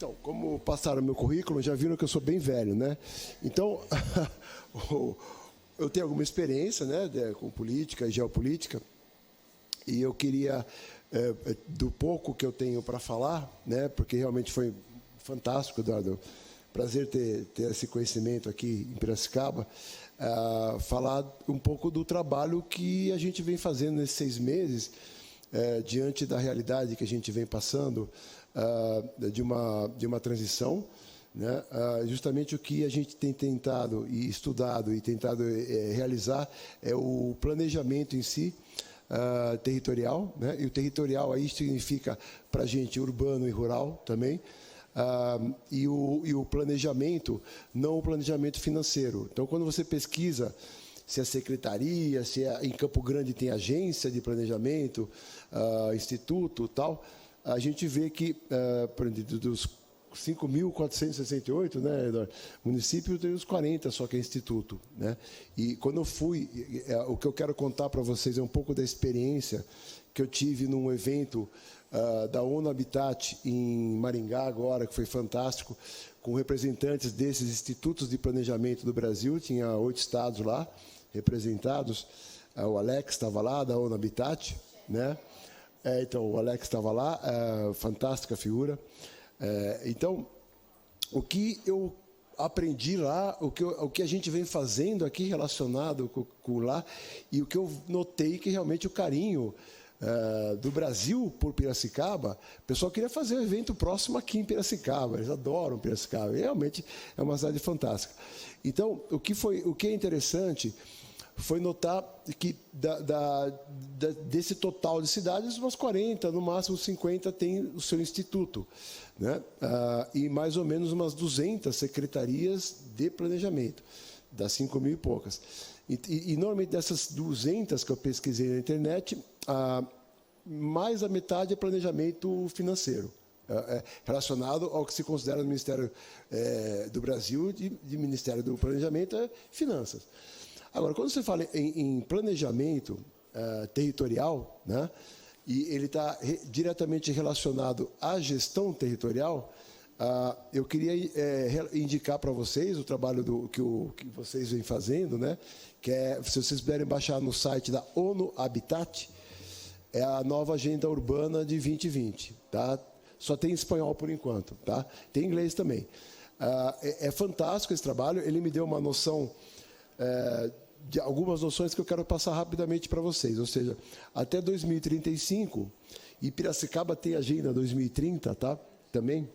Então, como passaram meu currículo, já viram que eu sou bem velho, né? Então, eu tenho alguma experiência, né, com política e geopolítica, e eu queria, do pouco que eu tenho para falar, né, porque realmente foi fantástico, Eduardo, prazer ter esse conhecimento aqui em Piracicaba, falar um pouco do trabalho que a gente vem fazendo nesses 6 meses, diante da realidade que a gente vem passando, de uma transição, né? Justamente o que a gente tem tentado e estudado e tentado realizar é o planejamento em si, territorial, né? E o territorial aí significa para a gente urbano e rural também, e o planejamento, não o planejamento financeiro. Então, quando você pesquisa se a secretaria, se em Campo Grande tem agência de planejamento, instituto, tal, a gente vê que, dos 5.468, né, Eduardo, município tem uns 40 só que é instituto, né? E quando eu fui, o que eu quero contar para vocês é um pouco da experiência que eu tive num evento da ONU Habitat em Maringá agora, que foi fantástico, com representantes desses institutos de planejamento do Brasil, tinha 8 estados lá representados, o Alex estava lá, da ONU Habitat, né? Então, o Alex estava lá, fantástica figura. Então, o que eu aprendi lá, o que a gente vem fazendo aqui relacionado com lá, e o que eu notei que realmente o carinho do Brasil por Piracicaba, o pessoal queria fazer um evento próximo aqui em Piracicaba, eles adoram Piracicaba, e realmente é uma cidade fantástica. Então, o que é interessante foi notar que desse total de cidades, umas 40, no máximo 50, tem o seu instituto, né? E mais ou menos umas 200 secretarias de planejamento, das 5.000 e poucas. E normalmente dessas 200 que eu pesquisei na internet, mais da metade é planejamento financeiro, relacionado ao que se considera no Ministério do Brasil, de Ministério do Planejamento, é finanças. Agora, quando você fala em planejamento territorial, né, e ele está diretamente relacionado à gestão territorial, eu queria indicar para vocês o trabalho que vocês vêm fazendo, né, que se vocês puderem baixar no site da ONU Habitat, é a nova agenda urbana de 2020. Tá? Só tem espanhol por enquanto, tá? Tem inglês também. É fantástico esse trabalho, ele me deu uma noção, de algumas noções que eu quero passar rapidamente para vocês. Ou seja, até 2035, e Piracicaba tem agenda 2030, tá? Também.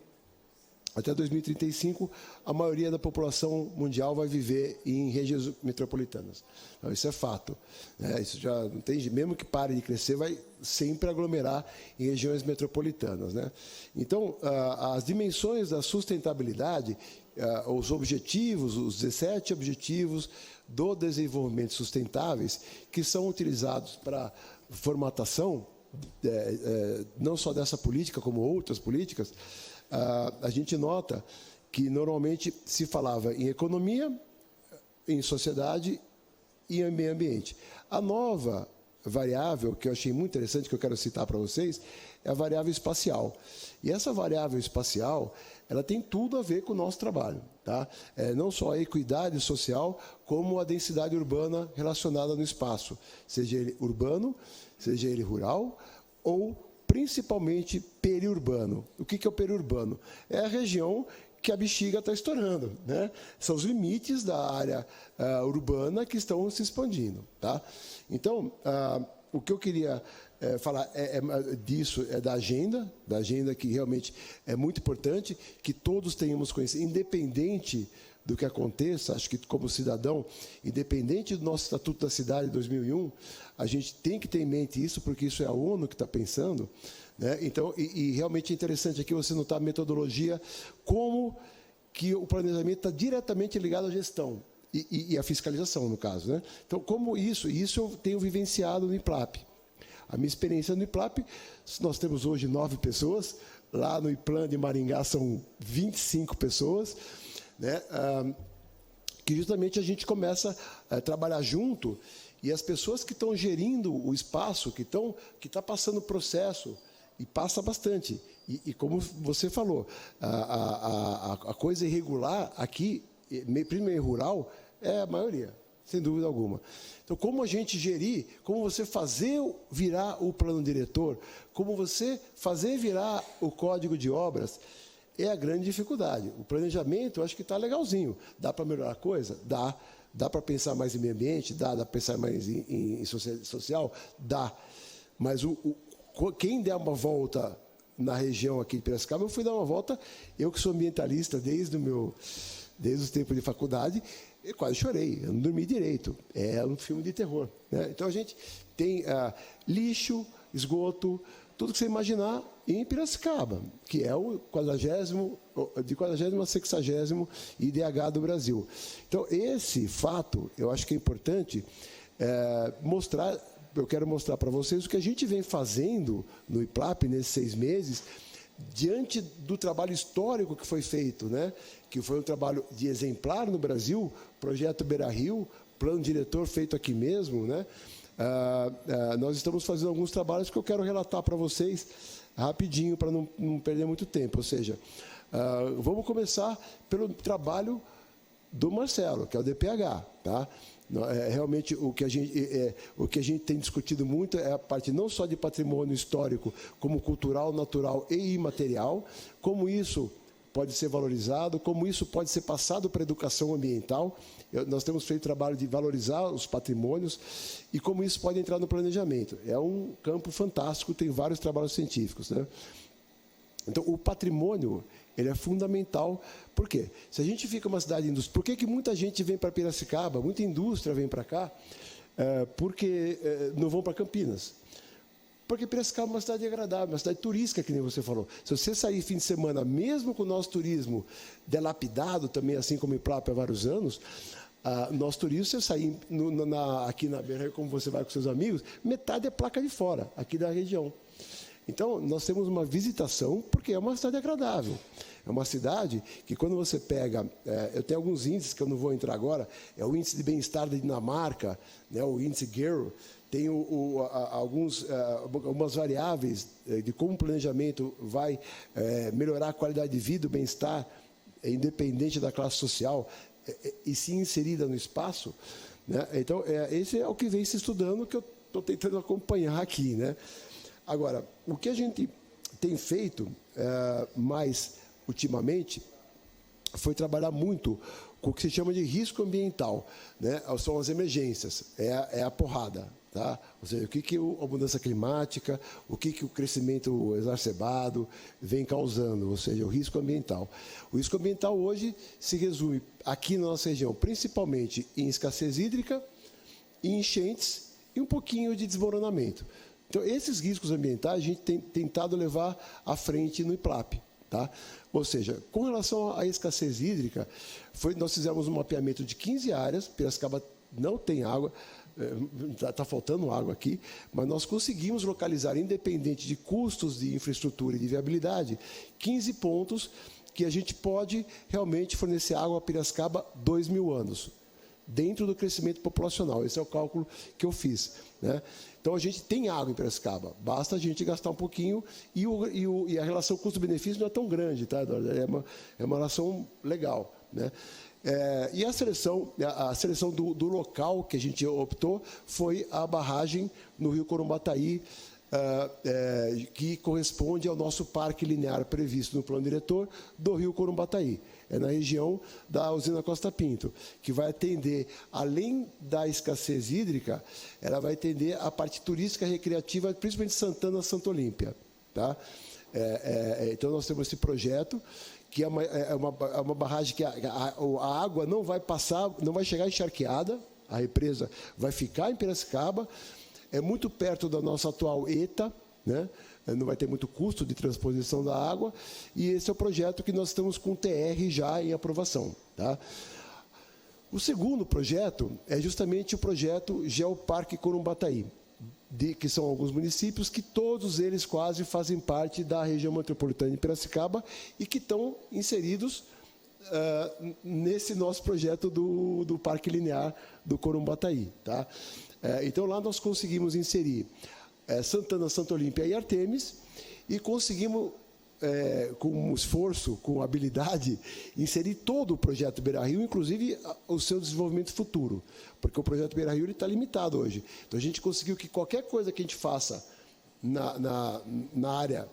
Até 2035, a maioria da população mundial vai viver em regiões metropolitanas. Então, isso é fato, né? Isso já não tem, mesmo que pare de crescer, vai sempre aglomerar em regiões metropolitanas, né? Então, as dimensões da sustentabilidade, os objetivos, os 17 objetivos do desenvolvimento sustentáveis, que são utilizados para formatação, não só dessa política, como outras políticas, a gente nota que normalmente se falava em economia, em sociedade e em meio ambiente. A nova variável, que eu achei muito interessante, que eu quero citar para vocês, é a variável espacial. E essa variável espacial, ela tem tudo a ver com o nosso trabalho, tá? Não só a equidade social, como a densidade urbana relacionada no espaço, seja ele urbano, seja ele rural, ou principalmente periurbano. O que é o periurbano? É a região que a bexiga está estourando, né? São os limites da área urbana que estão se expandindo, tá? Então, o que eu queria falar disso, da agenda que realmente é muito importante, que todos tenhamos conhecimento, independente do que aconteça. Acho que, como cidadão, independente do nosso Estatuto da Cidade de 2001, a gente tem que ter em mente isso, porque isso é a ONU que está pensando, né? Então, e realmente é interessante aqui você notar a metodologia, como que o planejamento está diretamente ligado à gestão e à fiscalização, no caso, né? Então, como isso eu tenho vivenciado no IPLAP. A minha experiência no IPLAP, nós temos hoje 9 pessoas, lá no IPLAN de Maringá são 25 pessoas, né? Que justamente a gente começa a trabalhar junto, e as pessoas que estão gerindo o espaço, que está passando o processo e passa bastante. E como você falou, a coisa irregular aqui, primeiro rural, é a maioria, sem dúvida alguma. Então, como a gente gerir, como você fazer virar o plano diretor, como você fazer virar o código de obras, é a grande dificuldade. O planejamento, eu acho que está legalzinho. Dá para melhorar a coisa? Dá. Dá para pensar mais em meio ambiente? Dá. Dá para pensar mais em social? Dá. Mas quem der uma volta na região aqui de Piracicaba, eu fui dar uma volta, eu que sou ambientalista desde os tempos de faculdade, eu quase chorei, eu não dormi direito. É um filme de terror, né? Então, a gente tem lixo, esgoto, tudo que você imaginar em Piracicaba, que é o 40º, de 40º a 60º IDH do Brasil. Então, esse fato, eu acho que é importante mostrar. Eu quero mostrar para vocês o que a gente vem fazendo no IPLAP nesses 6 meses, diante do trabalho histórico que foi feito, né? Que foi um trabalho de exemplar no Brasil, projeto Beira-Rio, plano diretor feito aqui mesmo, né? Nós estamos fazendo alguns trabalhos que eu quero relatar para vocês rapidinho, para não perder muito tempo. Ou seja, vamos começar pelo trabalho do Marcelo, que é o DPH, tá? Realmente, o que a gente tem discutido muito é a parte não só de patrimônio histórico, como cultural, natural e imaterial, como isso pode ser valorizado, como isso pode ser passado para a educação ambiental. Nós temos feito trabalho de valorizar os patrimônios e como isso pode entrar no planejamento. É um campo fantástico, tem vários trabalhos científicos, né? Então, o patrimônio, ele é fundamental. Por quê? Se a gente fica uma cidade industrial, por que muita gente vem para Piracicaba, muita indústria vem para cá? Porque não vão para Campinas. Porque Piracicaba é uma cidade agradável, uma cidade turística, que nem você falou. Se você sair fim de semana, mesmo com o nosso turismo delapidado, também assim como em Plapa há vários anos, nosso turismo, você sair aqui na Beira, como você vai com seus amigos, metade é placa de fora, aqui da região. Então, nós temos uma visitação, porque é uma cidade agradável. É uma cidade que, quando você pega... eu tenho alguns índices que eu não vou entrar agora, é o índice de bem-estar da Dinamarca, né, o índice GERO, tem algumas variáveis de como o planejamento vai melhorar a qualidade de vida, o bem-estar, independente da classe social, e se inserida no espaço, né? Então, esse é o que vem se estudando, que eu estou tentando acompanhar aqui, né? Agora, o que a gente tem feito mais ultimamente foi trabalhar muito com o que se chama de risco ambiental, né? São as emergências, é a porrada, tá? Ou seja, o que a mudança climática, o que o crescimento exacerbado vem causando, ou seja, o risco ambiental. O risco ambiental hoje se resume aqui na nossa região, principalmente em escassez hídrica, em enchentes e um pouquinho de desmoronamento. Então, esses riscos ambientais a gente tem tentado levar à frente no IPLAP, tá? Ou seja, com relação à escassez hídrica, nós fizemos um mapeamento de 15 áreas, Piracicaba não tem água, está faltando água aqui, mas nós conseguimos localizar, independente de custos de infraestrutura e de viabilidade, 15 pontos que a gente pode realmente fornecer água a Piracicaba 2.000 anos, dentro do crescimento populacional. Esse é o cálculo que eu fiz, né? Então, a gente tem água em Piracicaba, basta a gente gastar um pouquinho e a relação custo-benefício não é tão grande, tá, Eduardo? É uma relação legal, né? E a seleção do local que a gente optou foi a barragem no Rio Corumbataí, que corresponde ao nosso parque linear previsto no plano diretor do Rio Corumbataí. É na região da usina Costa Pinto, que vai atender, além da escassez hídrica, ela vai atender a parte turística recreativa, principalmente Santana, Santa Olímpia, tá? Então, nós temos esse projeto, que é uma barragem que a água não vai passar, não vai chegar encharqueada, a represa vai ficar em Piracicaba, é muito perto da nossa atual ETA, né? Não vai ter muito custo de transposição da água, e esse é o projeto que nós estamos com o TR já em aprovação, tá? O segundo projeto é justamente o projeto Geoparque Corumbataí, que são alguns municípios que todos eles quase fazem parte da região metropolitana de Piracicaba e que estão inseridos nesse nosso projeto do Parque Linear do Corumbataí, tá? Então, lá nós conseguimos inserir Santana, Santa Olímpia e Artemis, e conseguimos, com esforço, com habilidade, inserir todo o projeto Beira-Rio, inclusive o seu desenvolvimento futuro, porque o projeto Beira-Rio está limitado hoje. Então, a gente conseguiu que qualquer coisa que a gente faça na área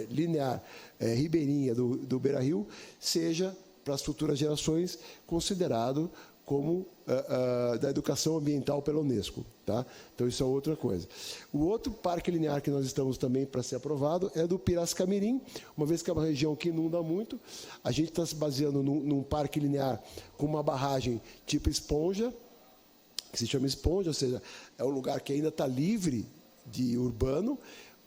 linear ribeirinha do Beira-Rio seja, para as futuras gerações, considerado como da educação ambiental pela Unesco. Tá? Então, isso é outra coisa. O outro parque linear que nós estamos também para ser aprovado é do Piracicamirim, uma vez que é uma região que inunda muito. A gente está se baseando num parque linear com uma barragem tipo esponja, que se chama esponja, ou seja, é um lugar que ainda está livre de urbano,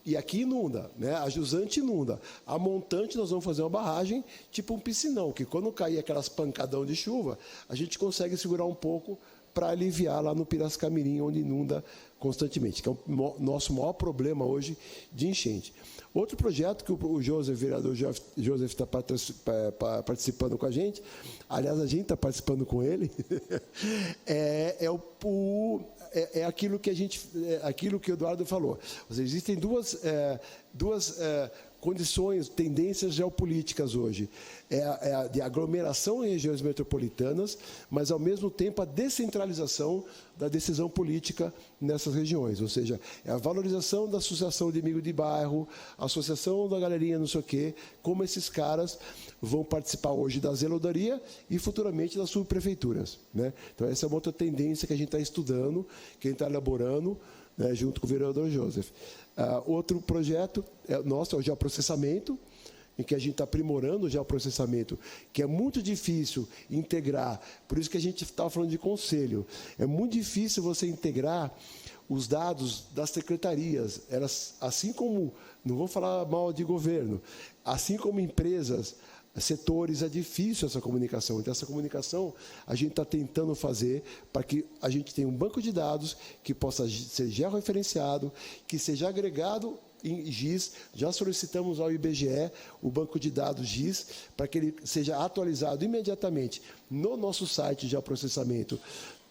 e aqui inunda, né? A jusante inunda. A montante nós vamos fazer uma barragem tipo um piscinão, que quando cair aquelas pancadão de chuva, a gente consegue segurar um pouco para aliviar lá no Piracicamirim, onde inunda constantemente, que é o nosso maior problema hoje de enchente. Outro projeto que o Joseph, vereador Joseph, está participando com a gente, aliás, a gente está participando com ele, é aquilo que aquilo que o Eduardo falou. Ou seja, existem duas condições, tendências geopolíticas hoje. A de aglomeração em regiões metropolitanas, mas, ao mesmo tempo, a descentralização da decisão política nessas regiões. Ou seja, é a valorização da associação de amigo de bairro, a associação da galerinha não sei o quê, como esses caras vão participar hoje da zelodaria e, futuramente, das subprefeituras. Né? Então, essa é uma outra tendência que a gente está estudando, que a gente está elaborando, né, junto com o vereador Joseph. Outro projeto nosso é o geoprocessamento, em que a gente está aprimorando o geoprocessamento, que é muito difícil integrar, por isso que a gente estava falando de conselho, é muito difícil você integrar os dados das secretarias, elas, assim como, não vou falar mal de governo, assim como empresas, setores, é difícil essa comunicação. Então, essa comunicação a gente está tentando fazer para que a gente tenha um banco de dados que possa ser georreferenciado, que seja agregado em GIS. Já solicitamos ao IBGE o banco de dados GIS para que ele seja atualizado imediatamente no nosso site de geoprocessamento,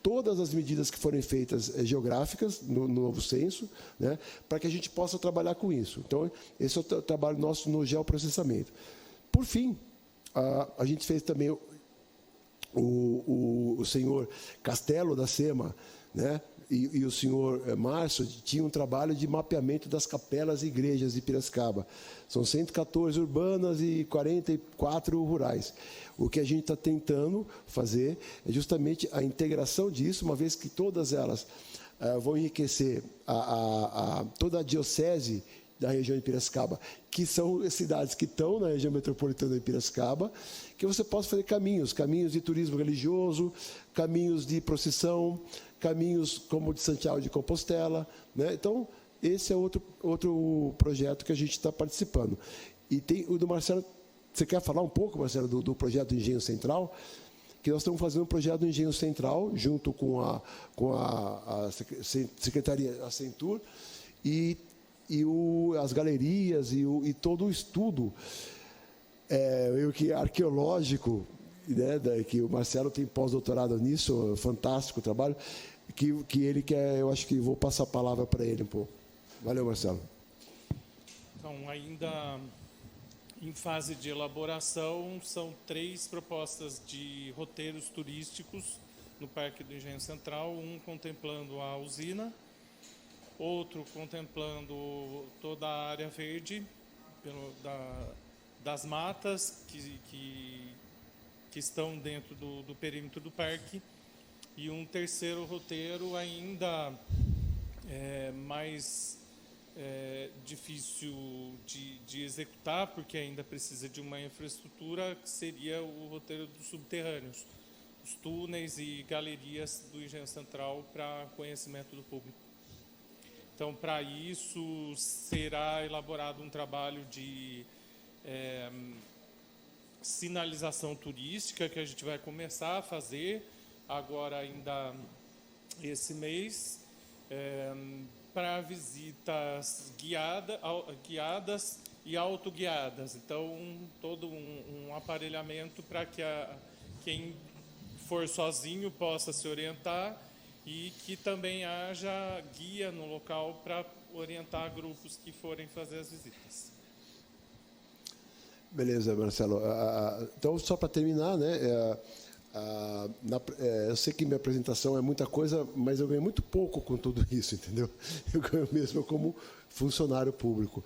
todas as medidas que forem feitas geográficas no novo censo, né, para que a gente possa trabalhar com isso. Então, esse é o trabalho nosso no geoprocessamento. Por fim, a gente fez também o senhor Castelo da SEMA, né, e o senhor Márcio tinham um trabalho de mapeamento das capelas e igrejas de Piracicaba. São 114 urbanas e 44 rurais. O que a gente está tentando fazer é justamente a integração disso, uma vez que todas elas vão enriquecer toda a diocese da região de Piracicaba, que são cidades que estão na região metropolitana de Piracicaba, que você possa fazer caminhos de turismo religioso, caminhos de procissão, caminhos como o de Santiago de Compostela, né? Então, esse é outro projeto que a gente está participando. E tem o do Marcelo. Você quer falar um pouco, Marcelo, do projeto do Engenho Central? Que nós estamos fazendo um projeto do Engenho Central, junto com a Secretaria, a Centur, e as galerias e todo o estudo arqueológico, né, que o Marcelo tem pós-doutorado nisso, fantástico trabalho, que ele quer. Eu acho que vou passar a palavra para ele um pouco. Valeu, Marcelo. Então, ainda em fase de elaboração, são 3 propostas de roteiros turísticos no Parque do Engenho Central, um contemplando a usina, outro contemplando toda a área verde das matas que estão dentro do perímetro do parque, e um terceiro roteiro ainda mais difícil de executar, porque ainda precisa de uma infraestrutura, que seria o roteiro dos subterrâneos, os túneis e galerias do Engenho Central para conhecimento do público. Então, para isso, será elaborado um trabalho de sinalização turística, que a gente vai começar a fazer agora, ainda esse mês, para visitas guiadas e autoguiadas. Então, todo um aparelhamento para que quem for sozinho possa se orientar, e que também haja guia no local para orientar grupos que forem fazer as visitas. Beleza, Marcelo. Então, só para terminar, né? Eu sei que minha apresentação é muita coisa, mas eu ganho muito pouco com tudo isso, entendeu? Eu ganho mesmo como funcionário público.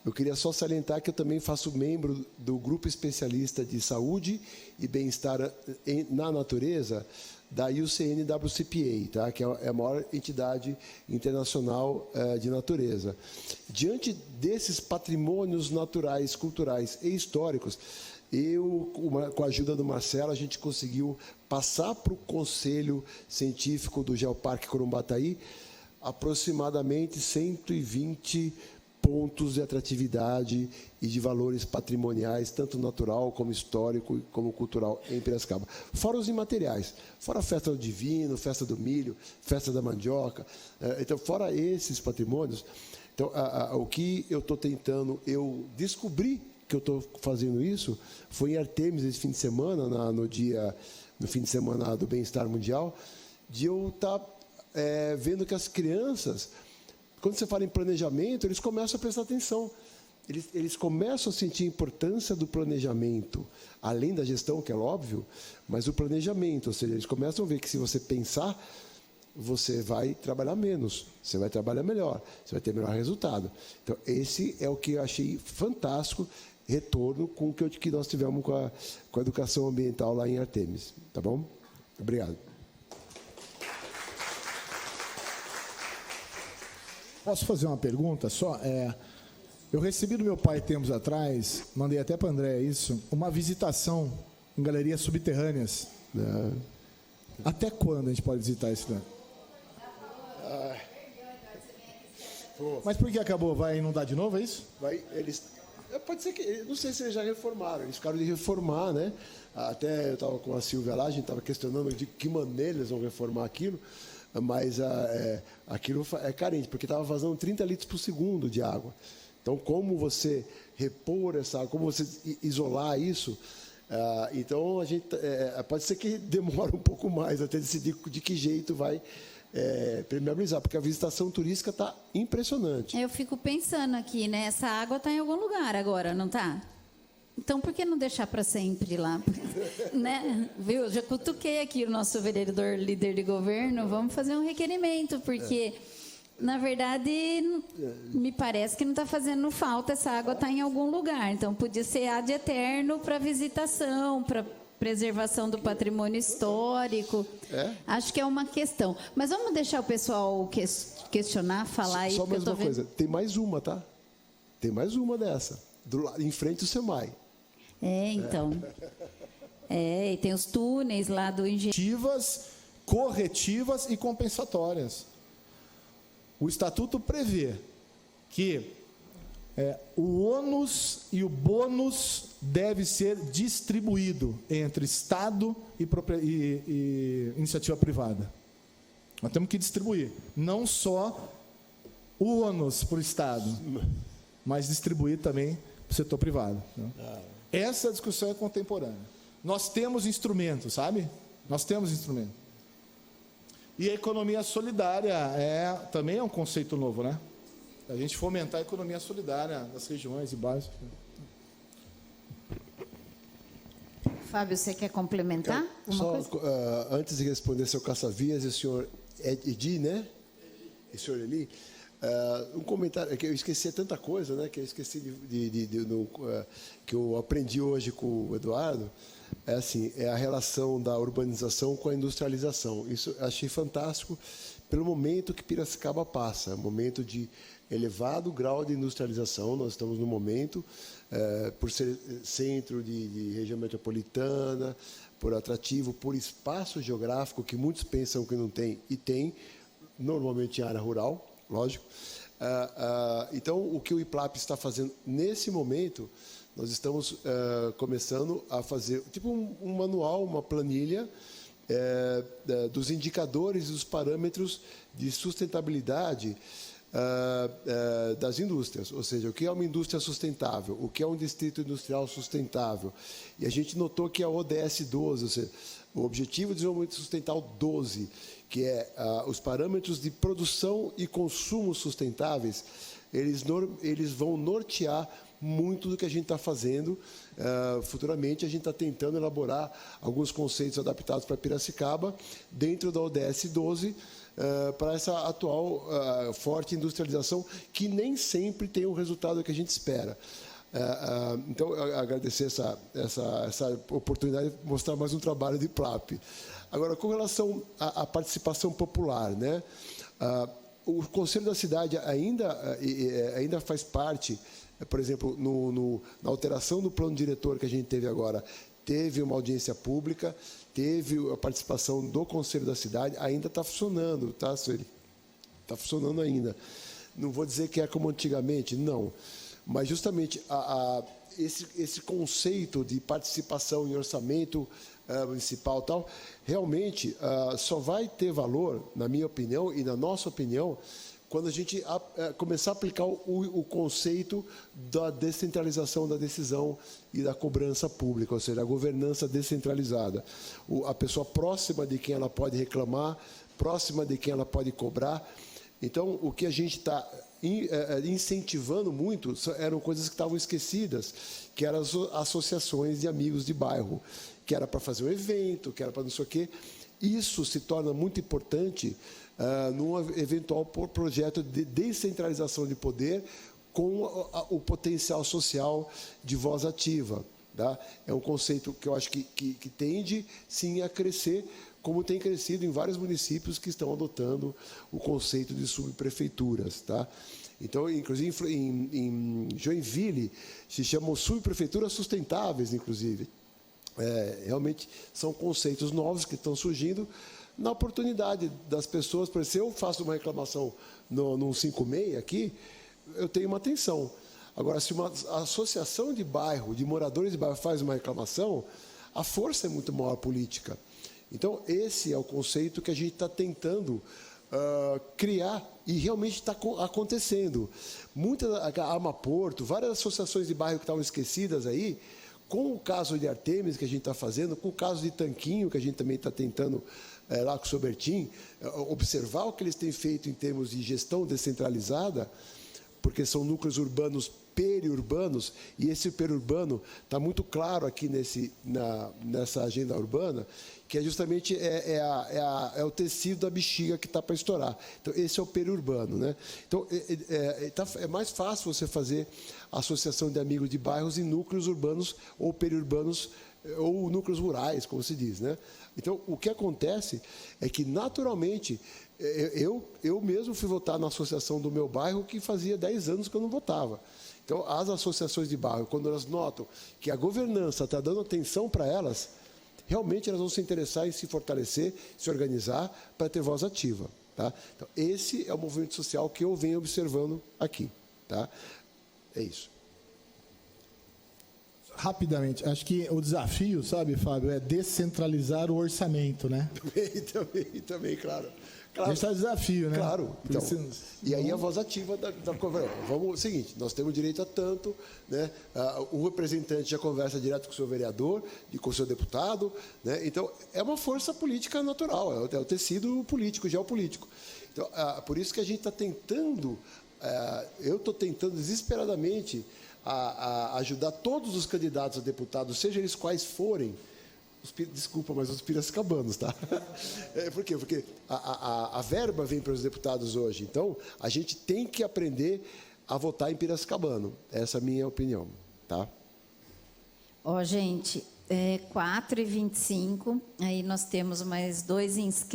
Eu queria só salientar que eu também faço membro do Grupo Especialista de Saúde e Bem-Estar na Natureza, da UCN-WCPA, tá? Que é a maior entidade internacional de natureza. Diante desses patrimônios naturais, culturais e históricos, com a ajuda do Marcelo, a gente conseguiu passar para o Conselho Científico do Geoparque Corumbataí aproximadamente 120 pontos de atratividade e de valores patrimoniais, tanto natural como histórico como cultural em Piracicaba. Fora os imateriais, fora a festa do divino, festa do milho, festa da mandioca. Então, fora esses patrimônios, então, o que eu estou tentando, eu descobri que eu estou fazendo isso, foi em Artemis esse fim de semana, no fim de semana do Bem-Estar Mundial, de eu estar vendo que as crianças, quando você fala em planejamento, eles começam a prestar atenção. Eles começam a sentir a importância do planejamento, além da gestão, que é óbvio, mas o planejamento, ou seja, eles começam a ver que se você pensar, você vai trabalhar menos, você vai trabalhar melhor, você vai ter melhor resultado. Então, esse é o que eu achei fantástico, retorno com o que nós tivemos com a educação ambiental lá em Artemis. Tá bom? Obrigado. Posso fazer uma pergunta só? Eu recebi do meu pai tempos atrás, mandei até para o André isso, uma visitação em galerias subterrâneas. Até quando a gente pode visitar isso daí? Mas por que acabou? Vai inundar de novo, é isso? Pode ser que... Não sei se eles já reformaram. Eles ficaram de reformar, né? Até eu estava com a Silvia lá, a gente estava questionando de que maneira eles vão reformar aquilo, mas aquilo é carente, porque estava vazando 30 litros por segundo de água. Então, como você repor essa água, como você isolar isso... então, a gente pode ser que demore um pouco mais até decidir de que jeito vai permeabilizar, porque a visitação turística está impressionante. Eu fico pensando aqui, né? Essa água está em algum lugar agora, não está? Então, por que não deixar para sempre lá? Né? Viu? Já cutuquei aqui o nosso vereador líder de governo, vamos fazer um requerimento, porque... Na verdade, me parece que não está fazendo falta, essa água está em algum lugar. Então, podia ser ad eterno para visitação, para preservação do patrimônio histórico. Acho que é uma questão. Mas vamos deixar o pessoal questionar, falar aí. Só mais uma coisa, tem mais uma, tá? Tem mais uma dessa, em frente ao SEMAI. Então. E tem os túneis lá do engenheiro. Corretivas e compensatórias. O Estatuto prevê que o ônus e o bônus deve ser distribuído entre Estado e iniciativa privada. Nós temos que distribuir, não só o ônus para o Estado, mas distribuir também para o setor privado. Né? Essa discussão é contemporânea. Nós temos instrumentos, sabe? Nós temos instrumentos. E a economia solidária também é um conceito novo, né? A gente fomentar a economia solidária das regiões e bairros. Fábio, você quer complementar? Antes de responder seu Caçavias e o senhor Edi, né? E o senhor Eli, um comentário, que eu esqueci tanta coisa, né? Que eu esqueci que eu aprendi hoje com o Eduardo. É a relação da urbanização com a industrialização. Isso eu achei fantástico pelo momento que Piracicaba passa, um momento de elevado grau de industrialização. Nós estamos no momento, por ser centro de região metropolitana, por atrativo, por espaço geográfico, que muitos pensam que não tem, e tem, normalmente em área rural, lógico. Então, o que o IPLAP está fazendo nesse momento... Nós estamos começando a fazer tipo um manual, uma planilha dos indicadores e dos parâmetros de sustentabilidade das indústrias. Ou seja, o que é uma indústria sustentável, o que é um distrito industrial sustentável. E a gente notou que a ODS 12, ou seja, o Objetivo de Desenvolvimento Sustentável 12, que é os parâmetros de produção e consumo sustentáveis, eles vão nortear muito do que a gente está fazendo. Futuramente, a gente está tentando elaborar alguns conceitos adaptados para Piracicaba, dentro da ODS 12, para essa atual forte industrialização, que nem sempre tem o resultado que a gente espera. Então, eu agradecer essa oportunidade de mostrar mais um trabalho de PLAP. Agora, com relação à participação popular, né? O Conselho da Cidade ainda faz parte, por exemplo, na alteração do plano diretor que a gente teve agora, teve uma audiência pública, teve a participação do Conselho da Cidade, ainda está funcionando, tá, Sueli? Está funcionando ainda. Não vou dizer que é como antigamente, não. Mas, justamente, esse conceito de participação em orçamento municipal e tal, realmente só vai ter valor, na minha opinião e na nossa opinião, quando a gente começar a aplicar o conceito da descentralização da decisão e da cobrança pública, ou seja, a governança descentralizada. A pessoa próxima de quem ela pode reclamar, próxima de quem ela pode cobrar. Então, o que a gente está incentivando muito eram coisas que estavam esquecidas, que eram as associações de amigos de bairro, que era para fazer um evento, que era para não sei o quê. Isso se torna muito importante num eventual projeto de descentralização de poder com o potencial social de voz ativa. Tá? É um conceito que eu acho que tende, sim, a crescer, como tem crescido em vários municípios que estão adotando o conceito de subprefeituras. Tá? Então, inclusive, em Joinville, se chamam subprefeituras sustentáveis, inclusive. Realmente são conceitos novos que estão surgindo na oportunidade das pessoas. Por exemplo, se eu faço uma reclamação no 56 aqui, eu tenho uma atenção. Agora, se uma associação de bairro, de moradores de bairro, faz uma reclamação, a força é muito maior política. Então, esse é o conceito que a gente está tentando criar, e realmente está acontecendo. A Amaporto, várias associações de bairro que estavam esquecidas aí, com o caso de Artemis que a gente está fazendo, com o caso de Tanquinho, que a gente também está tentando, lá com o Sobertin, observar o que eles têm feito em termos de gestão descentralizada, porque são núcleos urbanos periurbanos, e esse periurbano está muito claro aqui nessa agenda urbana, que justamente é o tecido da bexiga que está para estourar. Então, esse é o periurbano. Né? Então, é mais fácil você fazer associação de amigos de bairros em núcleos urbanos ou periurbanos, ou núcleos rurais, como se diz. Né? Então, o que acontece é que, naturalmente, eu mesmo fui votar na associação do meu bairro, que fazia 10 anos que eu não votava. Então, as associações de bairro, quando elas notam que a governança está dando atenção para elas, realmente elas vão se interessar em se fortalecer, se organizar para ter voz ativa. Tá? Então, esse é o movimento social que eu venho observando aqui. Tá? É isso. Rapidamente, acho que o desafio, sabe, Fábio, é descentralizar o orçamento, né? Também, claro. Esse é o desafio, né? Claro. Então, e aí a voz ativa da conversa. Vamos, seguinte, nós temos direito a tanto, né? O representante já conversa direto com o seu vereador, com o seu deputado, né? Então, é uma força política natural, é o tecido político, geopolítico. Então, por isso que a gente está tentando, eu estou tentando desesperadamente a ajudar todos os candidatos a deputados, seja eles quais forem. Desculpa, mas os piracicabanos, tá? Por quê? Porque a verba vem para os deputados hoje. Então, a gente tem que aprender a votar em piracicabano. Essa é a minha opinião, tá? Gente, 4h25, aí nós temos mais 2 inscritos.